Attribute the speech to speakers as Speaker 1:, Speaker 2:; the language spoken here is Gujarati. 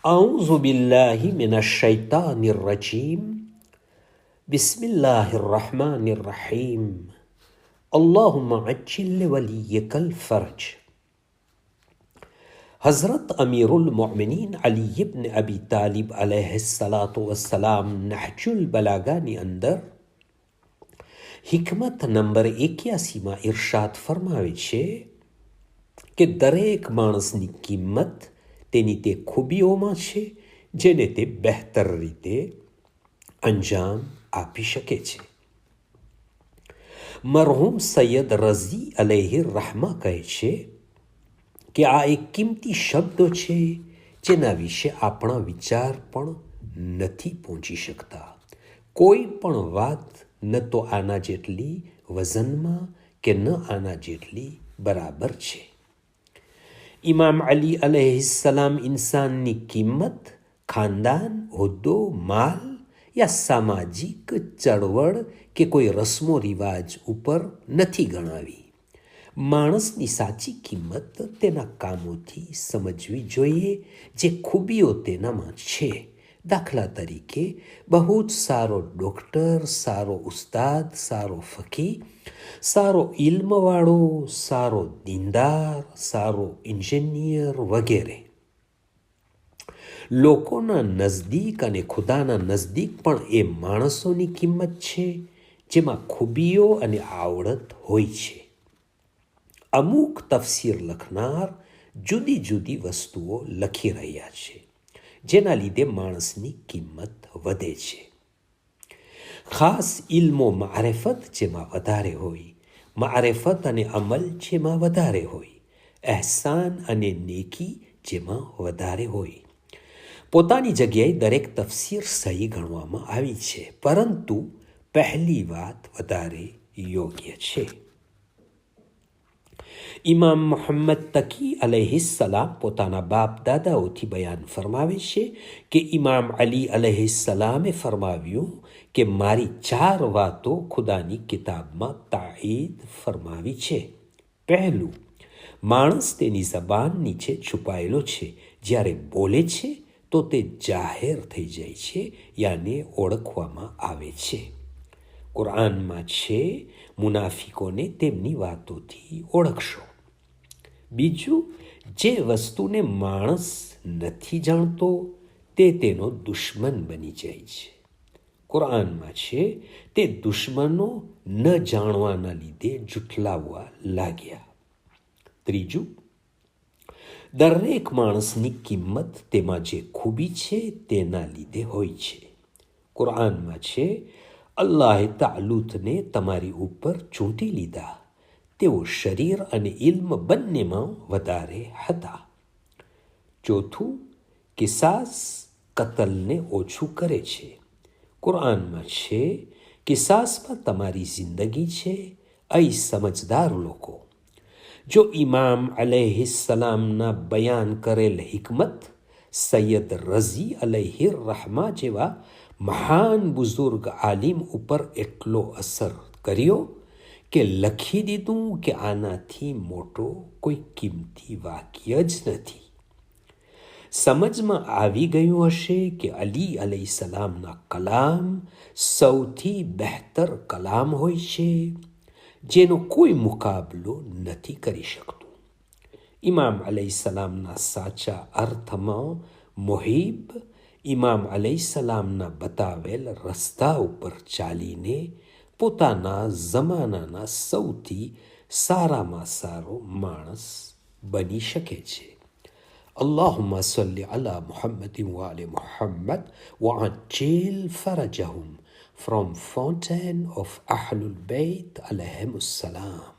Speaker 1: أعوذ بالله من الشيطان الرجيم بسم الله الرحمن الرحيم اللهم عجل لوليك الفرج. हज़रत अमीरुल मोमिनीन अली इब्न अबी तालिब अलैहिस्सलातु वस्सलाम नहजुल बलागाની અંદર हिकमत નંબર 81માં ઇરશાદ ફરમાવે છે કે દરેક માણસની કિંમત તેની તે ખૂબીઓમાં છે જેને તે બહેતર રીતે અંજામ આપી શકે છે. મરહૂમ સૈયદ રઝી અલૈહિ રહમા કહે છે કે આ એક કિંમતી શબ્દો છે જેના વિશે આપણા વિચાર પણ નથી પહોંચી શકતા. કોઈ પણ વાત ન તો આના જેટલી વજનમાં કે ન આના જેટલી બરાબર છે. ઇમામ અલી અલૈહિસ્સલામ ઇન્સાનની કિંમત ખાનદાન, હોદ્દો, માલ યા સામાજિક ચળવળ કે કોઈ રસ્મો રિવાજ ઉપર નથી ગણાવી. માણસની સાચી કિંમત તેના કામોથી સમજવી જોઈએ જે ખૂબીઓ તેનામાં છે. દાખલા તરીકે બહુ જ સારો ડૉક્ટર, સારો ઉસ્તાદ, સારો ફકીહ, સારો ઇલ્મવાળો, સારો દીનદાર, સારો ઇન્જિનિયર વગેરે. લોકોના નજદીક અને ખુદાના નજદીક પણ એ માણસોની કિંમત છે જેમાં ખૂબીઓ અને આવડત હોય છે. અમુક તફસીર લખનાર જુદી જુદી વસ્તુઓ લખી રહ્યા છે જેના લીધે માણસની કિંમત વધે છે. ખાસ ઇલ્મો મારેફત જેમાં વધારે હોય, મારેફત અને અમલ જેમાં વધારે હોય, અહેસાન અને નેકી જેમાં વધારે હોય. પોતાની જગ્યાએ દરેક તફસીર સહી ગણવામાં આવી છે, પરંતુ પહેલી વાત વધારે યોગ્ય છે. ઇમામ મુહમ્મદ તકી અલૈહિસ્સલામ પોતાના બાપ દાદાઓથી બયાન ફરમાવે છે કે ઇમામ અલી અલૈહિસ્સલામે ફરમાવ્યું કે મારી 4 વાતો ખુદાની કિતાબમાં તાઈદ ફરમાવી છે. પહેલું, માણસ તેની જબાન નીચે છુપાયેલો છે. જ્યારે બોલે છે તો તે જાહેર થઈ જાય છે, યાને ઓળખવામાં આવે છે. કુરાનમાં છે, મુનાફિકોને તેમની વાતોથી ઓળખશો. બીજું, જે વસ્તુને માણસ નથી જાણતો તે તેનો દુશ્મન બની જાય છે. કુરાનમાં છે, તે દુશ્મનો ન જાણવાના લીધે જુઠલાવવા લાગ્યા. ત્રીજું, દરેક માણસની કિંમત તેમાં જે ખૂબી છે તેના લીધે હોય છે. કુરાનમાં છે, અલ્લાહે તાલૂતને તમારી ઉપર ચૂંટી લીધા. તેઓ શરીર અને ઇલ્મ બંનેમાં વધારે હતા. ચોથું, કિસાસ કતલને ઓછું કરે છે. કુરાનમાં છે, કિસાસમાં તમારી જિંદગી છે, ऐ સમજદાર લોકો. જો ઇમામ અલૈહિસ્સલામના બયાન કરેલ હિકમત સૈયદ રઝી અલૈહિ રહમા જેવા મહાન બુઝુર્ગ આલિમ ઉપર એટલો અસર કર્યો કે લખી દીધું કે આનાથી મોટો કોઈ કિંમતી વાક્ય જ નથી. સમજમાં આવી ગયું હશે કે અલી અલૈહિસ્સલામના કલામ સૌથી બહેતર કલામ હોય છે જેનો કોઈ મુકાબલો નથી કરી શકતું. ઇમામ અલૈહિસ્સલામના સાચા અર્થમાં મુહિબ ઇમામ અલૈહિસ્સલામના બતાવેલ રસ્તા ઉપર ચાલીને પોતાના જમાનાના સૌથી સારામાં સારો માણસ બની શકે છે. અલ્લાહુમ્મા સલ્લી અલા મુહમ્મદિન વ આલિ મુહમ્મદ વ અજ્જિલ ફરજહુમ. From Fountain of Ahlul Bayt alayhimus salam.